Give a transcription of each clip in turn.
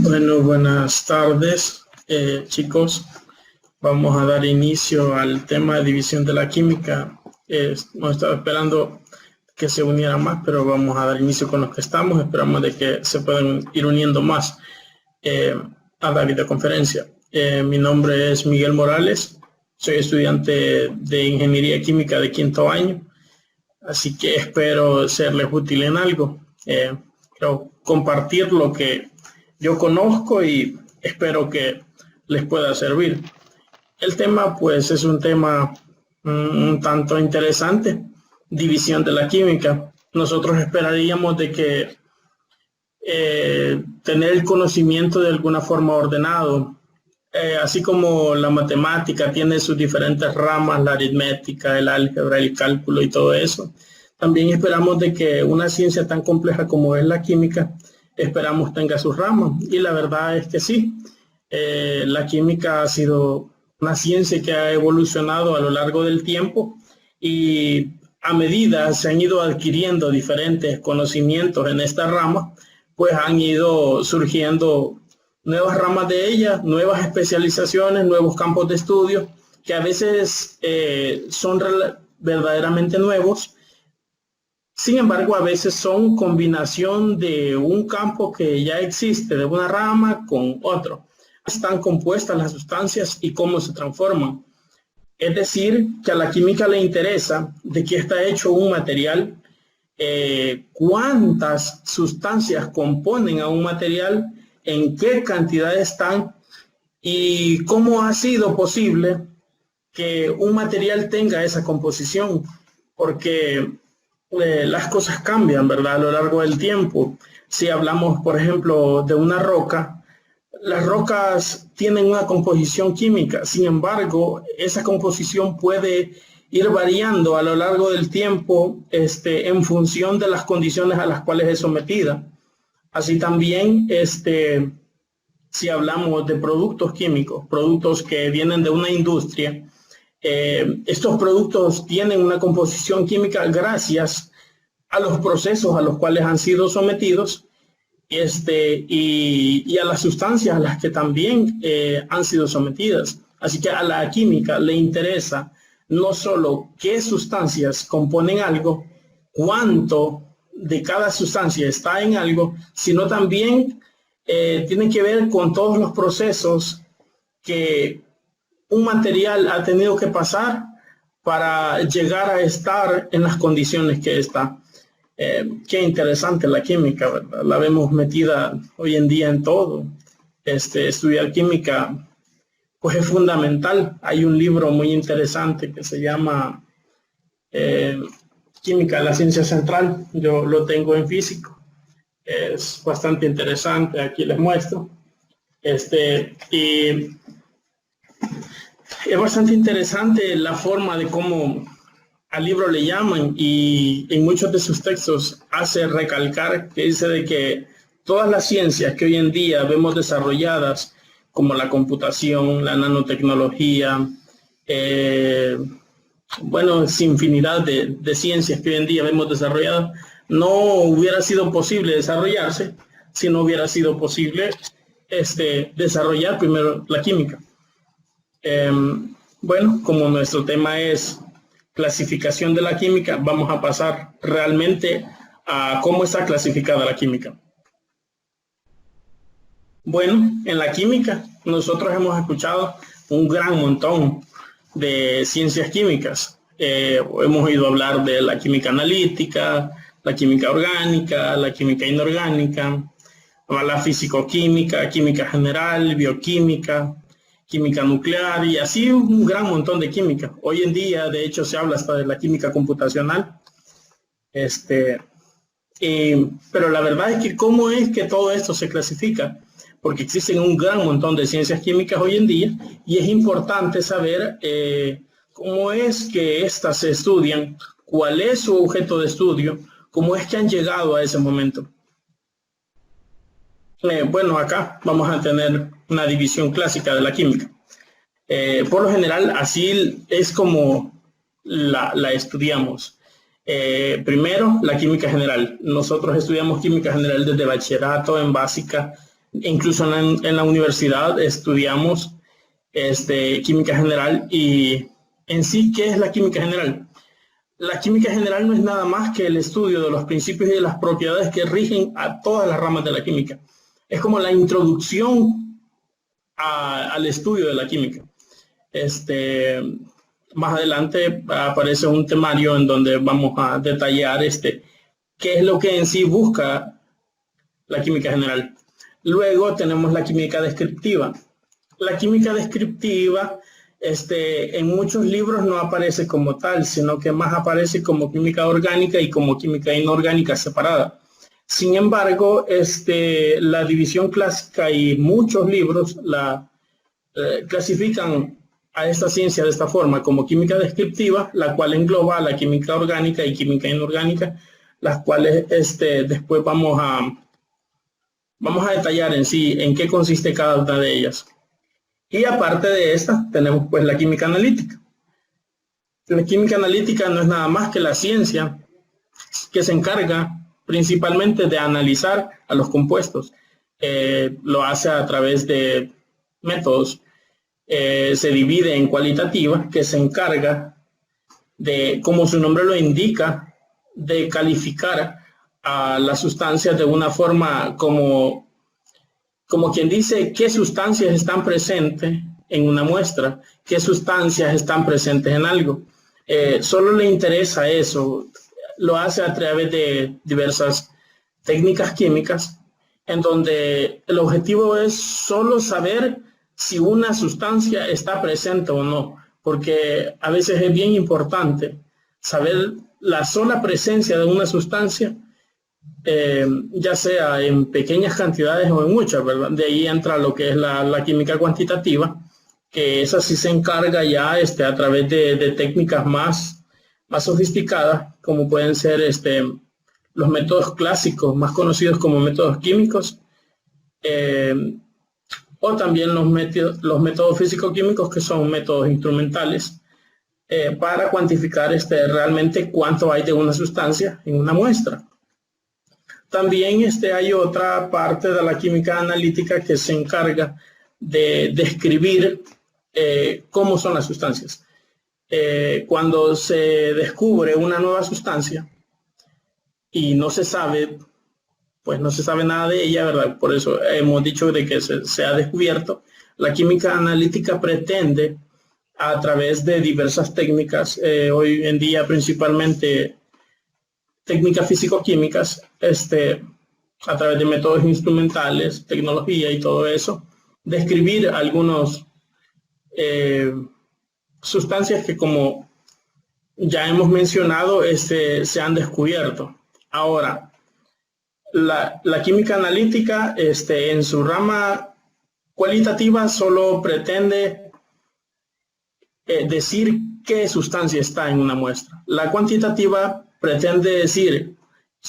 Bueno, buenas tardes, chicos. Vamos a dar inicio al tema de división de la química. No estaba esperando que se unieran más, pero vamos a dar inicio con los que estamos. Esperamos de que se puedan ir uniendo más a la videoconferencia. Mi nombre es Miguel Morales. Soy estudiante de Ingeniería Química de 5º año. Así que espero serles útil en algo. Quiero compartir lo que yo conozco y espero que les pueda servir. El tema, pues, es un tema un tanto interesante, división de la química. Nosotros esperaríamos de que tener el conocimiento de alguna forma ordenado, así como la matemática tiene sus diferentes ramas, la aritmética, el álgebra, el cálculo y todo eso. También esperamos de que una ciencia tan compleja como es la química, esperamos tenga sus ramas, y la verdad es que sí. La química ha sido una ciencia que ha evolucionado a lo largo del tiempo, y a medida se han ido adquiriendo diferentes conocimientos en esta rama, pues han ido surgiendo nuevas ramas de ella, nuevas especializaciones, nuevos campos de estudio, que a veces son verdaderamente nuevos. Sin embargo, a veces son combinación de un campo que ya existe, de una rama con otro. Están compuestas las sustancias y cómo se transforman. Es decir, que a la química le interesa de qué está hecho un material, cuántas sustancias componen a un material, en qué cantidad están y cómo ha sido posible que un material tenga esa composición, porque las cosas cambian, ¿verdad? A lo largo del tiempo. Si hablamos, por ejemplo, de una roca, las rocas tienen una composición química. Sin embargo, esa composición puede ir variando a lo largo del tiempo, en función de las condiciones a las cuales es sometida. Así también, si hablamos de productos químicos, productos que vienen de una industria, estos productos tienen una composición química gracias a los procesos a los cuales han sido sometidos, y a las sustancias a las que también han sido sometidas. Así que a la química le interesa no solo qué sustancias componen algo, cuánto de cada sustancia está en algo, sino también tiene que ver con todos los procesos que un material ha tenido que pasar para llegar a estar en las condiciones que está. Qué interesante la química, ¿verdad? La vemos metida hoy en día en todo. Estudiar química, pues, es fundamental. Hay un libro muy interesante que se llama Química, la ciencia central. Yo lo tengo en físico. Es bastante interesante. Aquí les muestro. Y es bastante interesante la forma de cómo al libro le llaman, y en muchos de sus textos hace recalcar que dice de que todas las ciencias que hoy en día vemos desarrolladas, como la computación, la nanotecnología, bueno, es infinidad de ciencias que hoy en día vemos desarrolladas, no hubiera sido posible desarrollarse si no hubiera sido posible desarrollar primero la química. Bueno, como nuestro tema es clasificación de la química, vamos a pasar realmente a cómo está clasificada la química. Bueno, en la química nosotros hemos escuchado un gran montón de ciencias químicas. Hemos oído hablar de la química analítica, la química orgánica, la química inorgánica, la físico-química, química general, bioquímica, química nuclear, y así un gran montón de química. Hoy en día, de hecho, se habla hasta de la química computacional. Pero la verdad es que ¿cómo es que todo esto se clasifica? Porque existen un gran montón de ciencias químicas hoy en día, y es importante saber cómo es que éstas se estudian, cuál es su objeto de estudio, cómo es que han llegado a ese momento. Bueno, acá vamos a tener una división clásica de la química. Por lo general, así es como la estudiamos. Primero, la química general. Nosotros estudiamos química general desde bachillerato, en básica, incluso en la universidad estudiamos química general. Y en sí, ¿qué es la química general? La química general no es nada más que el estudio de los principios y de las propiedades que rigen a todas las ramas de la química. Es como la introducción al estudio de la química. Más adelante aparece un temario en donde vamos a detallar qué es lo que en sí busca la química general. Luego tenemos la química descriptiva. La química descriptiva en muchos libros no aparece como tal, sino que más aparece como química orgánica y como química inorgánica separada. Sin embargo, la división clásica y muchos libros la clasifican a esta ciencia de esta forma, como química descriptiva, la cual engloba la química orgánica y química inorgánica, las cuales después vamos a detallar en sí en qué consiste cada una de ellas. Y aparte de esta, tenemos pues la química analítica. La química analítica no es nada más que la ciencia que se encarga principalmente de analizar a los compuestos. Lo hace a través de métodos. Se divide en cualitativa, que se encarga de, como su nombre lo indica, de calificar a las sustancias de una forma como quien dice qué sustancias están presentes en una muestra, qué sustancias están presentes en algo. Solo le interesa eso. Lo hace a través de diversas técnicas químicas, en donde el objetivo es solo saber si una sustancia está presente o no, porque a veces es bien importante saber la sola presencia de una sustancia, ya sea en pequeñas cantidades o en muchas, ¿verdad? De ahí entra lo que es la química cuantitativa, que esa sí se encarga ya a través de técnicas más sofisticadas, como pueden ser los métodos clásicos, más conocidos como métodos químicos, o también los métodos físico-químicos, que son métodos instrumentales, para cuantificar realmente cuánto hay de una sustancia en una muestra. También hay otra parte de la química analítica que se encarga de describir cómo son las sustancias. Cuando se descubre una nueva sustancia y no se sabe, pues no se sabe nada de ella, ¿verdad? Por eso hemos dicho de que se ha descubierto. La química analítica pretende, a través de diversas técnicas, hoy en día principalmente técnicas físico-químicas, a través de métodos instrumentales, tecnología y todo eso, describir algunos sustancias que, como ya hemos mencionado, se han descubierto. Ahora, la química analítica, en su rama cualitativa, solo pretende decir qué sustancia está en una muestra. La cuantitativa pretende decir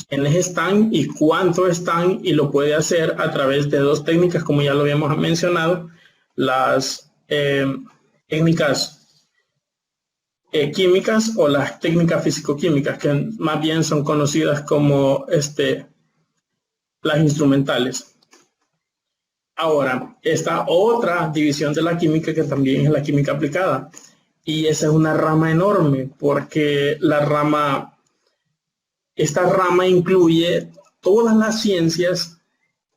quiénes están y cuánto están, y lo puede hacer a través de dos técnicas, como ya lo habíamos mencionado, las técnicas químicas o las técnicas físico-químicas, que más bien son conocidas como las instrumentales. Ahora, esta otra división de la química, que también es la química aplicada, y esa es una rama enorme, porque esta rama incluye todas las ciencias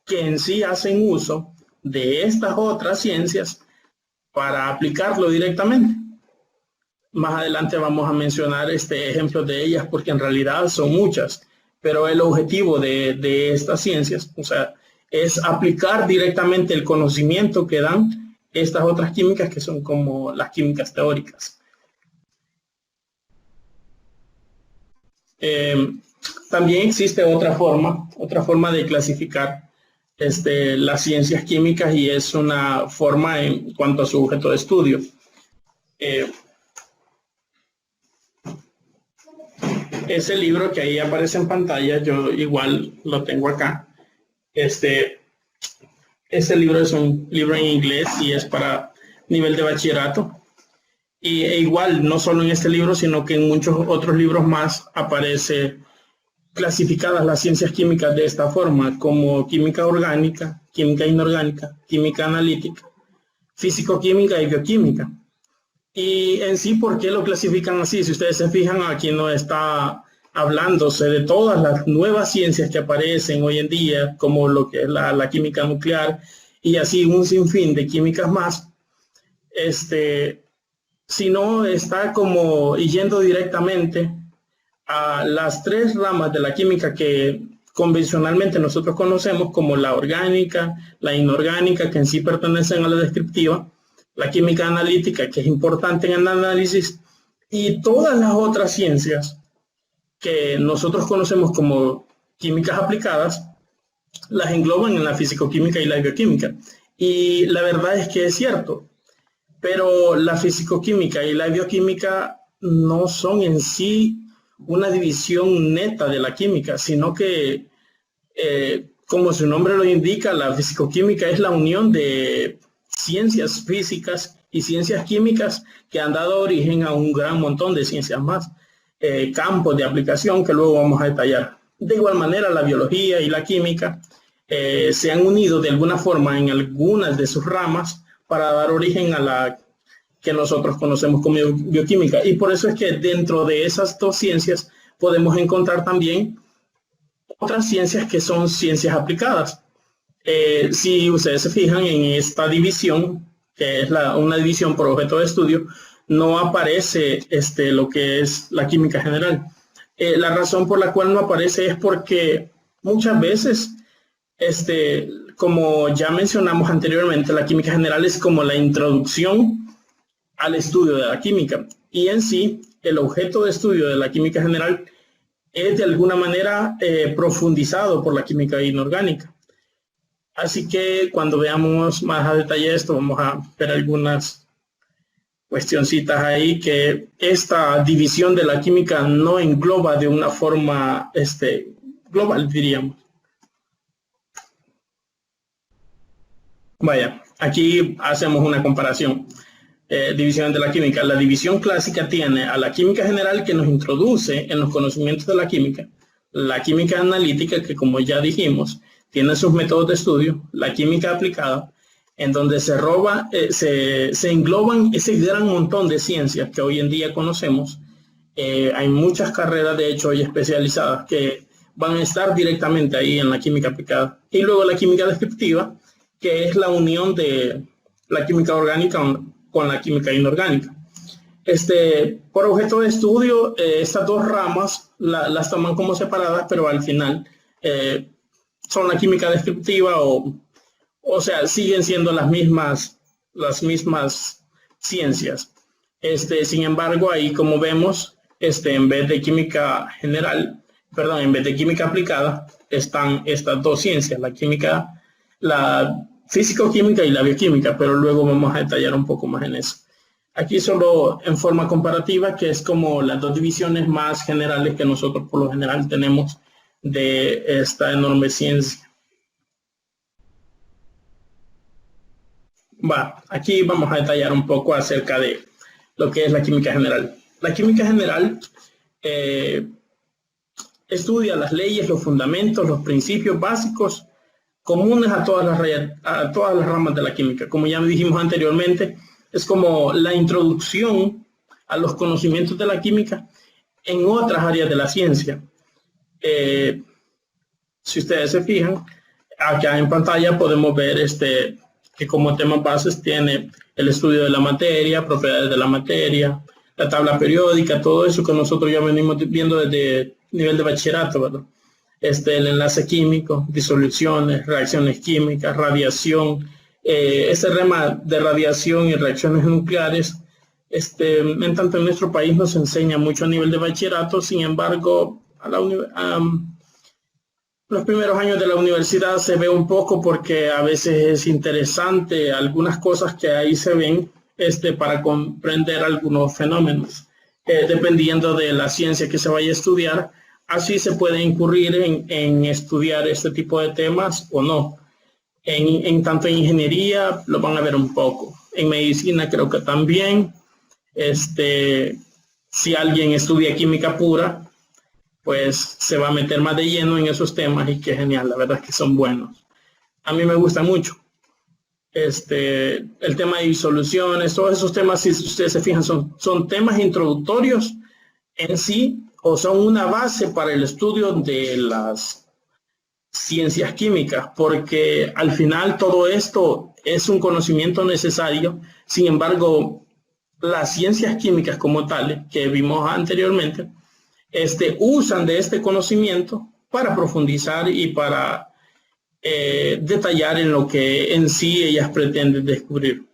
que en sí hacen uso de estas otras ciencias para aplicarlo directamente. Más adelante vamos a mencionar ejemplos de ellas, porque en realidad son muchas, pero el objetivo de estas ciencias, o sea, es aplicar directamente el conocimiento que dan estas otras químicas, que son como las químicas teóricas. También existe otra forma de clasificar las ciencias químicas, y es una forma en cuanto a su objeto de estudio. Ese libro que ahí aparece en pantalla, yo igual lo tengo acá. Este libro es un libro en inglés y es para nivel de bachillerato. E igual, no solo en este libro, sino que en muchos otros libros más aparece clasificadas las ciencias químicas de esta forma, como química orgánica, química inorgánica, química analítica, físico-química y bioquímica. Y en sí, ¿por qué lo clasifican así? Si ustedes se fijan, aquí no está hablándose de todas las nuevas ciencias que aparecen hoy en día, como lo que es la química nuclear y así un sinfín de químicas más, sino está como yendo directamente a las tres ramas de la química que convencionalmente nosotros conocemos, como la orgánica, la inorgánica, que en sí pertenecen a la descriptiva, la química analítica, que es importante en el análisis, y todas las otras ciencias que nosotros conocemos como químicas aplicadas, las engloban en la fisicoquímica y la bioquímica. Y la verdad es que es cierto, pero la fisicoquímica y la bioquímica no son en sí una división neta de la química, sino que, como su nombre lo indica, la fisicoquímica es la unión de ciencias físicas y ciencias químicas que han dado origen a un gran montón de ciencias más, campos de aplicación que luego vamos a detallar. De igual manera, la biología y la química se han unido de alguna forma en algunas de sus ramas para dar origen a la que nosotros conocemos como bioquímica. Y por eso es que dentro de esas dos ciencias podemos encontrar también otras ciencias que son ciencias aplicadas. Si ustedes se fijan en esta división, que es una división por objeto de estudio, no aparece lo que es la química general. La razón por la cual no aparece es porque muchas veces, como ya mencionamos anteriormente, la química general es como la introducción al estudio de la química. Y en sí, el objeto de estudio de la química general es de alguna manera profundizado por la química inorgánica. Así que cuando veamos más a detalle esto, vamos a ver algunas cuestioncitas ahí que esta división de la química no engloba de una forma global, diríamos. Vaya, aquí hacemos una comparación. División de la química. La división clásica tiene a la química general, que nos introduce en los conocimientos de la química analítica, que como ya dijimos, tiene sus métodos de estudio, la química aplicada, en donde se engloban ese gran montón de ciencias que hoy en día conocemos. Hay muchas carreras, de hecho, hoy especializadas que van a estar directamente ahí en la química aplicada. Y luego la química descriptiva, que es la unión de la química orgánica con la química inorgánica. Por objeto de estudio, estas dos ramas las toman como separadas, pero al final son la química descriptiva o sea, siguen siendo las mismas ciencias. Sin embargo, ahí como vemos, en vez de química general, perdón, en vez de química aplicada, están estas dos ciencias, la físico-química y la bioquímica, pero luego vamos a detallar un poco más en eso. Aquí solo en forma comparativa, que es como las dos divisiones más generales que nosotros por lo general tenemos de esta enorme ciencia. Aquí vamos a detallar un poco acerca de lo que es la química general. La química general estudia las leyes, los fundamentos, los principios básicos comunes a todas las ramas de la química. Como ya dijimos anteriormente, es como la introducción a los conocimientos de la química en otras áreas de la ciencia. Si ustedes se fijan, acá en pantalla podemos ver que como temas bases tiene el estudio de la materia, propiedades de la materia, la tabla periódica, todo eso que nosotros ya venimos viendo desde nivel de bachillerato, ¿verdad? El enlace químico, disoluciones, reacciones químicas, radiación, ese rama de radiación y reacciones nucleares, en tanto en nuestro país nos enseña mucho a nivel de bachillerato. Sin embargo, los primeros años de la universidad se ve un poco porque a veces es interesante algunas cosas que ahí se ven para comprender algunos fenómenos, dependiendo de la ciencia que se vaya a estudiar. Así se puede incurrir en estudiar este tipo de temas o no. En tanto en ingeniería lo van a ver un poco. En medicina creo que también. Si alguien estudia química pura, pues se va a meter más de lleno en esos temas y qué genial, la verdad es que son buenos. A mí me gusta mucho. El tema de disoluciones, todos esos temas, si ustedes se fijan, son temas introductorios en sí o son una base para el estudio de las ciencias químicas, porque al final todo esto es un conocimiento necesario. Sin embargo, las ciencias químicas como tales que vimos anteriormente, usan de este conocimiento para profundizar y para detallar en lo que en sí ellas pretenden descubrir.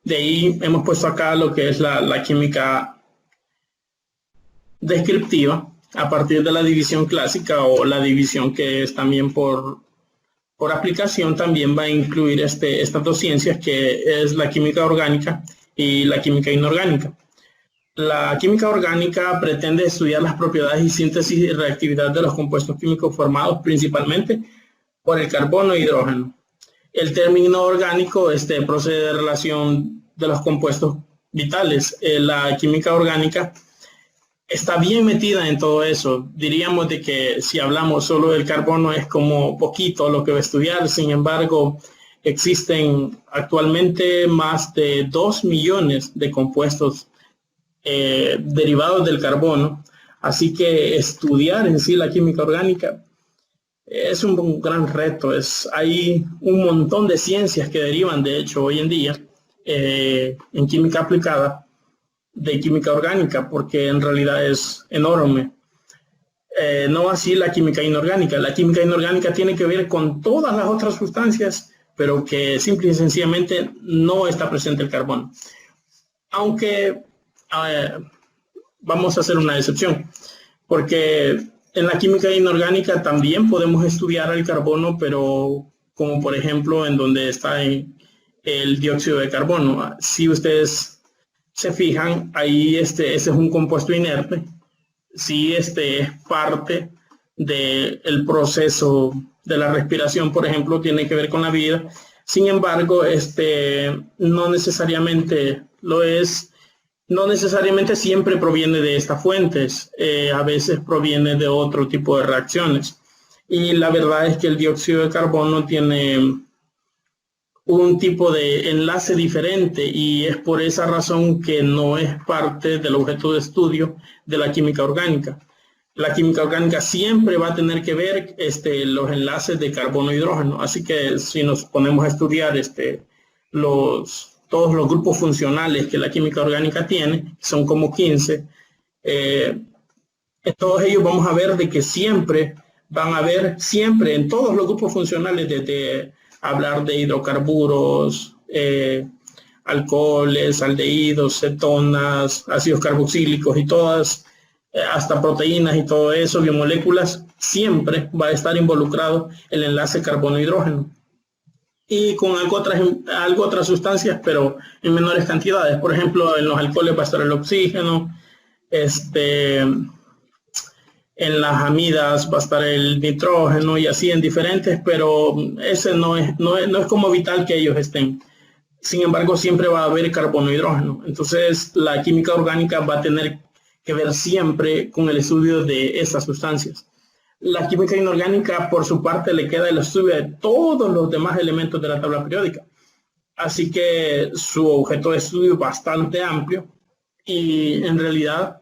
De ahí hemos puesto acá lo que es la química descriptiva, a partir de la división clásica o la división que es también por aplicación. También va a incluir estas dos ciencias, que es la química orgánica y la química inorgánica. La química orgánica pretende estudiar las propiedades y síntesis y reactividad de los compuestos químicos formados principalmente por el carbono e hidrógeno. El término orgánico procede de relación de los compuestos vitales. La química orgánica está bien metida en todo eso. Diríamos de que si hablamos solo del carbono es como poquito lo que va a estudiar. Sin embargo, existen actualmente más de 2 millones de compuestos derivados del carbono. Así que estudiar en sí la química orgánica es un gran reto. Hay un montón de ciencias que derivan, de hecho, hoy en día en química aplicada de química orgánica, porque en realidad es enorme. No así la química inorgánica. La química inorgánica tiene que ver con todas las otras sustancias, pero que simple y sencillamente no está presente el carbono. Aunque vamos a hacer una excepción, porque en la química inorgánica también podemos estudiar el carbono, pero como por ejemplo en donde está el dióxido de carbono. Si ustedes se fijan, ahí ese es un compuesto inerte. Si es parte del proceso de la respiración, por ejemplo, tiene que ver con la vida. Sin embargo, no necesariamente lo es. No necesariamente siempre proviene de estas fuentes, a veces proviene de otro tipo de reacciones. Y la verdad es que el dióxido de carbono tiene un tipo de enlace diferente y es por esa razón que no es parte del objeto de estudio de la química orgánica. La química orgánica siempre va a tener que ver los enlaces de carbono e hidrógeno. Así que si nos ponemos a estudiar todos los grupos funcionales que la química orgánica tiene, son como 15, todos ellos vamos a ver de que siempre van a haber, siempre en todos los grupos funcionales, desde hablar de hidrocarburos, alcoholes, aldehídos, cetonas, ácidos carboxílicos y todas, hasta proteínas y todo eso, biomoléculas, siempre va a estar involucrado el enlace carbono-hidrógeno. Y con algo otras sustancias, pero en menores cantidades. Por ejemplo, en los alcoholes va a estar el oxígeno, en las amidas va a estar el nitrógeno y así en diferentes, pero ese no es como vital que ellos estén. Sin embargo, siempre va a haber carbono e hidrógeno. Entonces, la química orgánica va a tener que ver siempre con el estudio de esas sustancias. La química inorgánica, por su parte, le queda el estudio de todos los demás elementos de la tabla periódica. Así que su objeto de estudio es bastante amplio y en realidad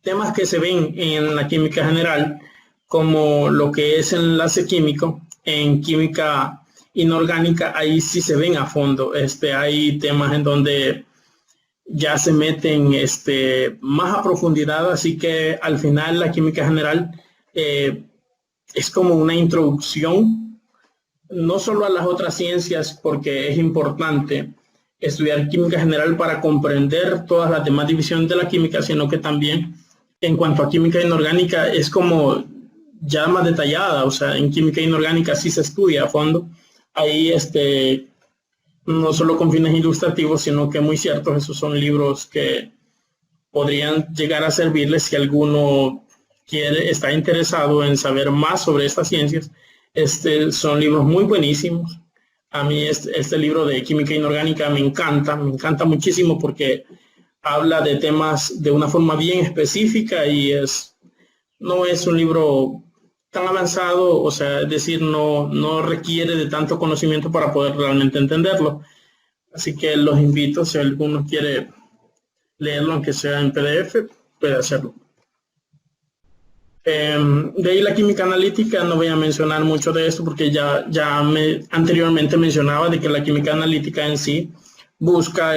temas que se ven en la química general, como lo que es el enlace químico, en química inorgánica, ahí sí se ven a fondo. Hay temas en donde ya se meten más a profundidad, así que al final la química general es como una introducción, no solo a las otras ciencias, porque es importante estudiar química general para comprender todas las demás divisiones de la química, sino que también en cuanto a química inorgánica es como ya más detallada. O sea, en química inorgánica sí se estudia a fondo. Ahí no solo con fines ilustrativos, sino que muy ciertos, esos son libros que podrían llegar a servirles si alguno está interesado en saber más sobre estas ciencias. Son libros muy buenísimos. A mí este libro de química inorgánica me encanta muchísimo porque habla de temas de una forma bien específica y no es un libro tan avanzado, o sea, es decir, no requiere de tanto conocimiento para poder realmente entenderlo. Así que los invito, si alguno quiere leerlo, aunque sea en PDF, puede hacerlo. De ahí la química analítica, no voy a mencionar mucho de esto porque anteriormente mencionaba de que la química analítica en sí busca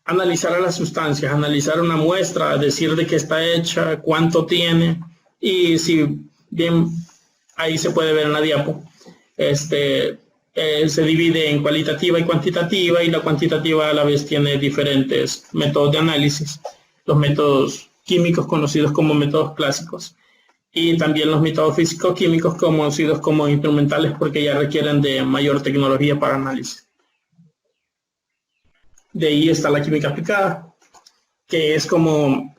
analizar a las sustancias, analizar una muestra, decir de qué está hecha, cuánto tiene, y si bien ahí se puede ver en la diapo, se divide en cualitativa y cuantitativa, y la cuantitativa a la vez tiene diferentes métodos de análisis, los métodos químicos conocidos como métodos clásicos, y también los métodos físico-químicos conocidos como instrumentales porque ya requieren de mayor tecnología para análisis. De ahí está la química aplicada, que es como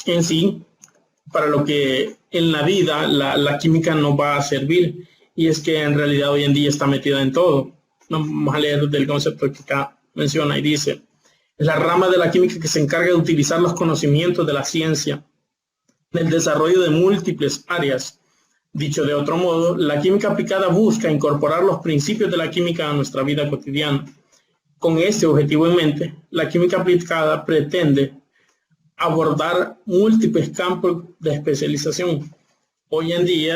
en sí, para lo que en la vida la química nos va a servir, y es que en realidad hoy en día está metida en todo. Vamos a leer del concepto que acá menciona y dice: es la rama de la química que se encarga de utilizar los conocimientos de la ciencia en el desarrollo de múltiples áreas. Dicho de otro modo, la química aplicada busca incorporar los principios de la química a nuestra vida cotidiana. Con este objetivo en mente, la química aplicada pretende abordar múltiples campos de especialización. Hoy en día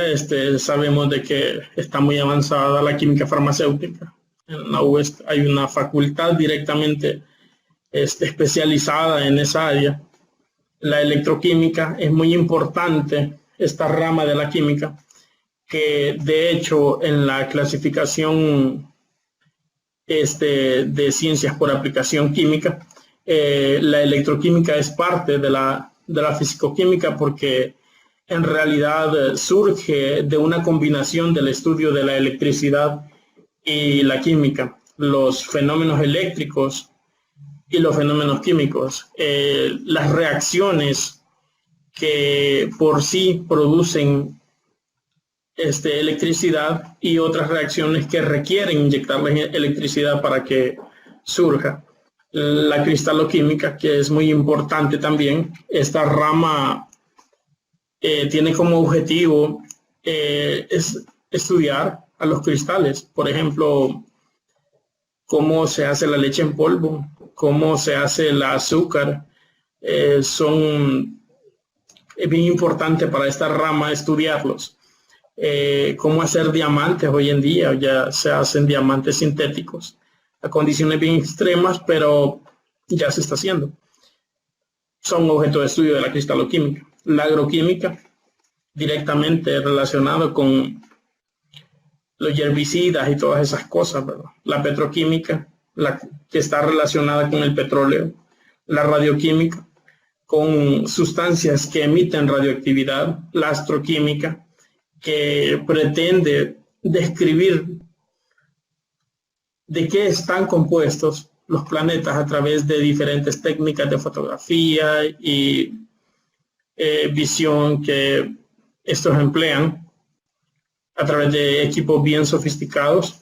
sabemos de que está muy avanzada la química farmacéutica. En la UES hay una facultad directamente especializada en esa área. La electroquímica es muy importante, esta rama de la química, que de hecho en la clasificación de ciencias por aplicación química, la electroquímica es parte de la fisicoquímica, porque en realidad surge de una combinación del estudio de la electricidad y la química, los fenómenos eléctricos y los fenómenos químicos, las reacciones que por sí producen electricidad y otras reacciones que requieren inyectarle electricidad para que surja. La cristaloquímica, que es muy importante también. Esta rama tiene como objetivo es estudiar a los cristales, por ejemplo, cómo se hace la leche en polvo, cómo se hace el azúcar. Es bien importante para esta rama estudiarlos. Cómo hacer diamantes hoy en día, ya se hacen diamantes sintéticos a condiciones bien extremas, pero ya se está haciendo. Son objeto de estudio de la cristaloquímica. La agroquímica, directamente relacionado con los herbicidas y todas esas cosas, ¿verdad? La petroquímica, que está relacionada con el petróleo. La radioquímica, con sustancias que emiten radioactividad. La astroquímica, que pretende describir de qué están compuestos los planetas a través de diferentes técnicas de fotografía y visión que estos emplean a través de equipos bien sofisticados.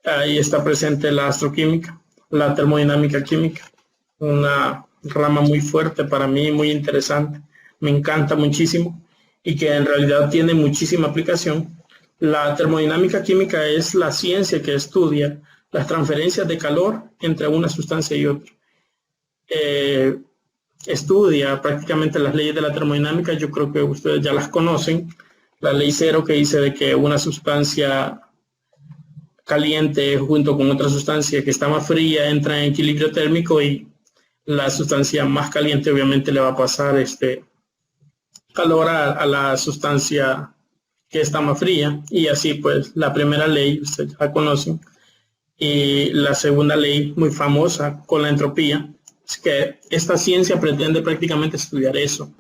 Ahí está presente la astroquímica, la termodinámica química, una rama muy fuerte para mí, muy interesante, me encanta muchísimo y que en realidad tiene muchísima aplicación. La termodinámica química es la ciencia que estudia las transferencias de calor entre una sustancia y otra. Estudia prácticamente las leyes de la termodinámica. Yo creo que ustedes ya las conocen. La ley cero, que dice de que una sustancia caliente junto con otra sustancia que está más fría entra en equilibrio térmico, y la sustancia más caliente obviamente le va a pasar calor a la sustancia que está más fría, y así pues la primera ley ustedes ya conocen, y la segunda ley muy famosa con la entropía. Es que esta ciencia pretende prácticamente estudiar eso.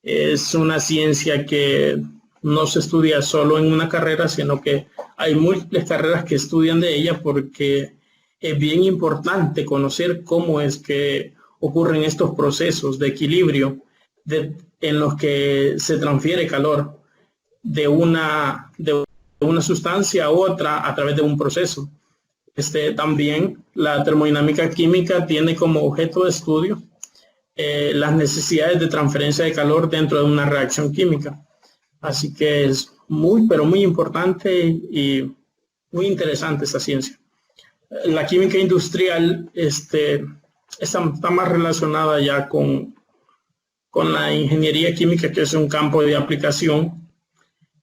Es una ciencia que no se estudia solo en una carrera, sino que hay múltiples carreras que estudian de ella, porque es bien importante conocer cómo es que ocurren estos procesos de equilibrio en los que se transfiere calor. de una sustancia a otra a través de un proceso. También la termodinámica química tiene como objeto de estudio las necesidades de transferencia de calor dentro de una reacción química. Así que es muy, pero muy importante y muy interesante esta ciencia. La química industrial está más relacionada ya con la ingeniería química, que es un campo de aplicación.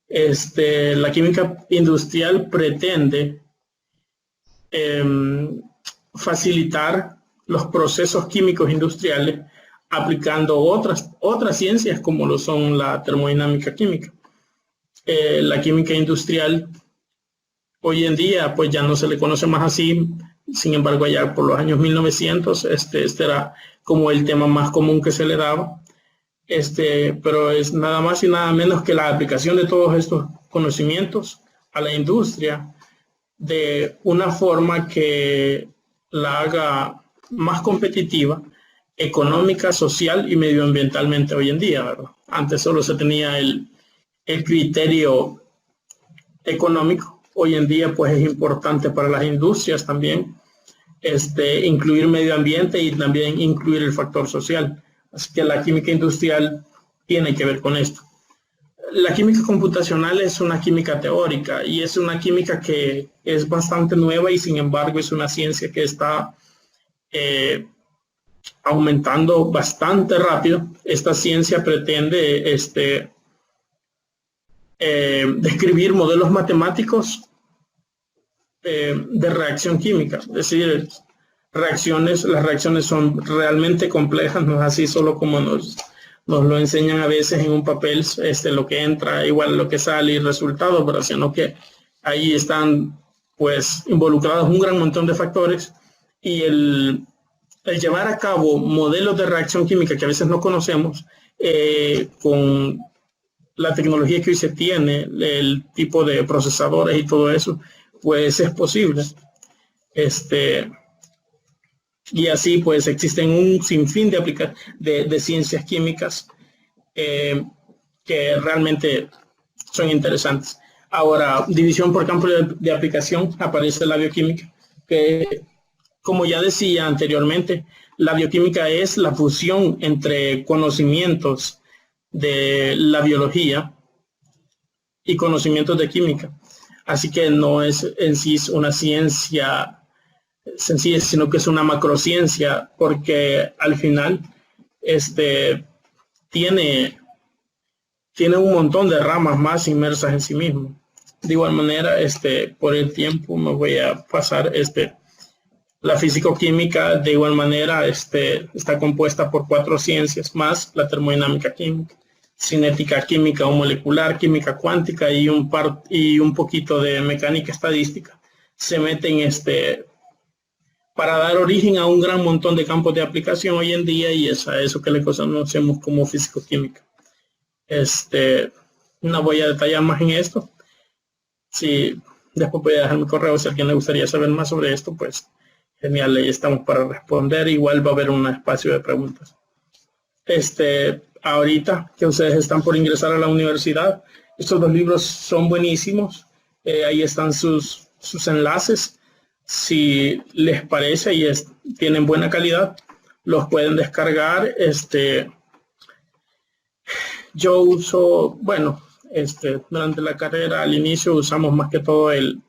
La química industrial pretende facilitar los procesos químicos industriales aplicando otras ciencias como lo son la termodinámica química. La química industrial hoy en día pues ya no se le conoce más así, sin embargo allá por los años 1900 este era como el tema más común que se le daba, pero es nada más y nada menos que la aplicación de todos estos conocimientos a la industria de una forma que la haga más competitiva, económica, social y medioambientalmente hoy en día, ¿verdad? Antes solo se tenía el criterio económico. Hoy en día pues es importante para las industrias también incluir medio ambiente y también incluir el factor social. Así que la química industrial tiene que ver con esto. La química computacional es una química teórica y es una química que es bastante nueva y sin embargo es una ciencia que está aumentando bastante rápido. Esta ciencia pretende describir modelos matemáticos de reacción química, es decir, las reacciones son realmente complejas, no es así solo como nos lo enseñan a veces en un papel, lo que entra igual lo que sale y resultado, pero sino que ahí están pues involucrados un gran montón de factores y el llevar a cabo modelos de reacción química que a veces no conocemos con la tecnología que hoy se tiene, el tipo de procesadores y todo eso, pues es posible. Y así pues existen un sinfín de ciencias químicas que realmente son interesantes. Ahora, división por campo de aplicación, aparece la bioquímica, que como ya decía anteriormente, la bioquímica es la fusión entre conocimientos de la biología y conocimientos de química. Así que no es en sí una ciencia sencilla, sino que es una macrociencia, porque al final tiene un montón de ramas más inmersas en sí mismo. De igual manera, por el tiempo me voy a pasar la físico-química. De igual manera está compuesta por 4 ciencias más la termodinámica química, cinética química o molecular, química cuántica y un poquito de mecánica estadística. Se meten para dar origen a un gran montón de campos de aplicación hoy en día, y es a eso que le conocemos como físico-química. No voy a detallar más en esto. Si después voy a dejar mi correo si a alguien le gustaría saber más sobre esto, pues genial, ahí estamos para responder. Igual va a haber un espacio de preguntas. Ahorita que ustedes están por ingresar a la universidad, estos 2 libros son buenísimos. Ahí están sus enlaces. Si les parece y tienen buena calidad, los pueden descargar. Yo uso, bueno, durante la carrera al inicio usamos más que todo el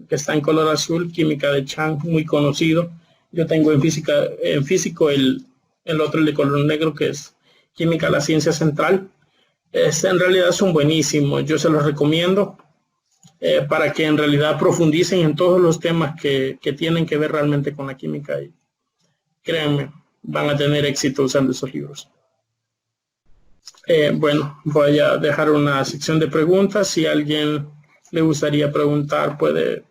que está en color azul, química de Chang, muy conocido. Yo tengo en físico el otro, el de color negro, que es química, la ciencia central. En realidad son buenísimos, yo se los recomiendo para que en realidad profundicen en todos los temas que tienen que ver realmente con la química, y créanme, van a tener éxito usando esos libros. Bueno, voy a dejar una sección de preguntas. Si a alguien le gustaría preguntar, puede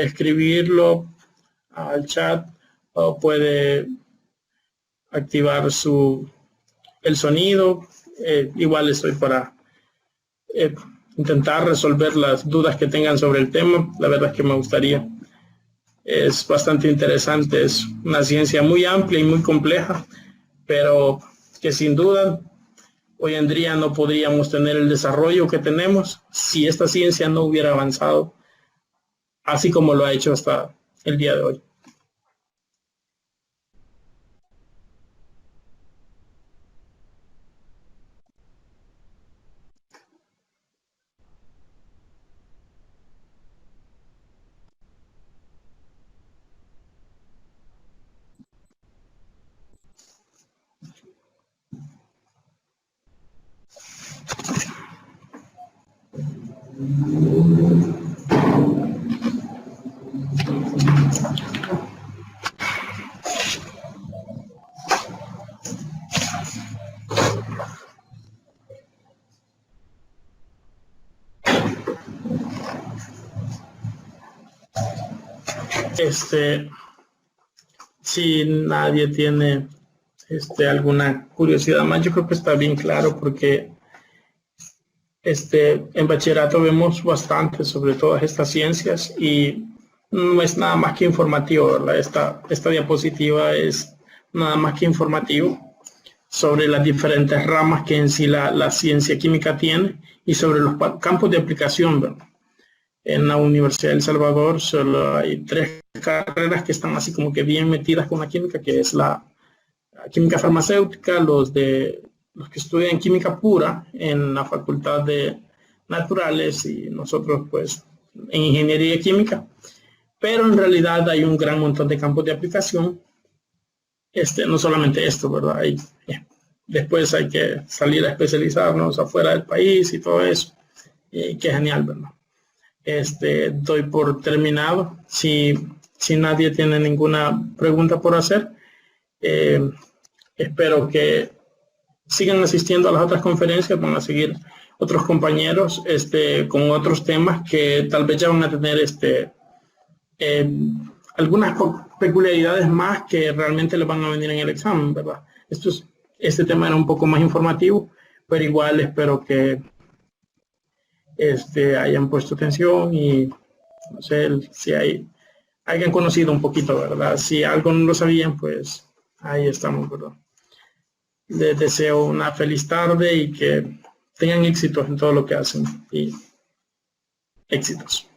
escribirlo al chat o puede activar el sonido. Igual estoy para intentar resolver las dudas que tengan sobre el tema. La verdad es que me gustaría. Es bastante interesante, es una ciencia muy amplia y muy compleja, pero que sin duda Hoy en día no podríamos tener el desarrollo que tenemos si esta ciencia no hubiera avanzado así como lo ha hecho hasta el día de hoy. Si nadie tiene alguna curiosidad más, yo creo que está bien claro porque en bachillerato vemos bastante sobre todas estas ciencias y no es nada más que informativo, ¿verdad? Esta diapositiva es nada más que informativo sobre las diferentes ramas que en sí la ciencia química tiene y sobre los campos de aplicación, ¿verdad? En la Universidad de El Salvador solo hay 3 carreras que están así como que bien metidas con la química, que es la química farmacéutica, los que estudian química pura en la Facultad de Naturales y nosotros pues en ingeniería química. Pero en realidad hay un gran montón de campos de aplicación. No solamente esto, ¿verdad? Después hay que salir a especializarnos afuera del país y todo eso. Y qué genial, ¿verdad? Doy por terminado. Si nadie tiene ninguna pregunta por hacer, espero que sigan asistiendo a las otras conferencias. Van a seguir otros compañeros con otros temas que tal vez ya van a tener algunas peculiaridades más que realmente les van a venir en el examen, ¿verdad? Este tema era un poco más informativo, pero igual espero que hayan puesto atención y no sé si hayan conocido un poquito, ¿verdad? Si algo no lo sabían, pues ahí estamos, ¿verdad? Les deseo una feliz tarde y que tengan éxitos en todo lo que hacen y éxitos.